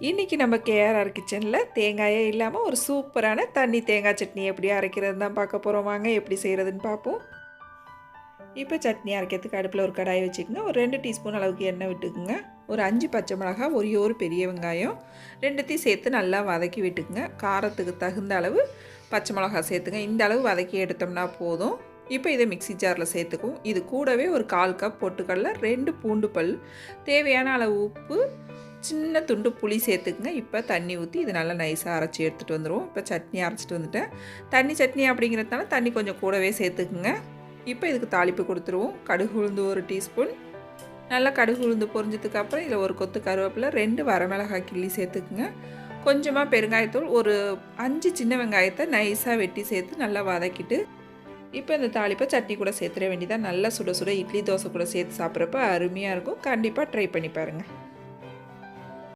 இன்றைக்கி நம்ம கேஆர்ஆர் கிச்சனில் தேங்காயே இல்லாமல் ஒரு சூப்பரான தண்ணி தேங்காய் சட்னி எப்படி அரைக்கிறது தான் பார்க்க போகிறோம். வாங்க எப்படி செய்கிறதுன்னு பார்ப்போம். இப்போ சட்னி அரைக்கிறதுக்கு அடுப்பில் ஒரு கடாயை வச்சுக்கோங்க. ஒரு 2 டீஸ்பூன் அளவுக்கு எண்ணெய் விட்டுக்குங்க. ஒரு 5 பச்சை மிளகாய், ஒரு பெரிய வெங்காயம் ரெண்டுத்தையும் சேர்த்து நல்லா வதக்கி விட்டுக்குங்க. காரத்துக்கு தகுந்த அளவு பச்சை மிளகாய் சேர்த்துங்க. இந்த அளவு வதக்கி எடுத்தோம்னா போதும். இப்போ இதை மிக்சி ஜாரில் சேர்த்துக்கும். இது கூடவே ஒரு 1/4 கப் பொட்டுக்கடலை, 2 பூண்டு பல், தேவையான அளவு உப்பு, சின்ன துண்டு புளி சேர்த்துக்குங்க. இப்போ தண்ணி ஊற்றி இது நல்லா நைஸாக அரைச்சி எடுத்துகிட்டு வந்துடுவோம். இப்போ சட்னி அரைச்சிட்டு வந்துட்டேன். தண்ணி சட்னி அப்படிங்கிறதுனால தண்ணி கொஞ்சம் கூடவே சேர்த்துக்குங்க. இப்போ இதுக்கு தாளிப்பு கொடுத்துருவோம். கடுகு உளுந்து 1 டீஸ்பூன், நல்லா கடுகு உளுந்து பொரிஞ்சதுக்கு அப்புறம் இதில் ஒரு கொத்து கருவேப்பிலை, 2 வரமிளகாய் கிள்ளி சேர்த்துக்குங்க. கொஞ்சமாக பெருங்காயத்தூள், ஒரு 5 சின்ன வெங்காயத்தை நைஸாக வெட்டி சேர்த்து நல்லா வதக்கிட்டு இப்போ இந்த தாளிப்பை சட்னி கூட சேர்த்துட வேண்டியதான். நல்லா சுட சுட இட்லி தோசை கூட சேர்த்து சாப்பிட்றப்ப அருமையாக இருக்கும். கண்டிப்பாக ட்ரை பண்ணி பாருங்கள்.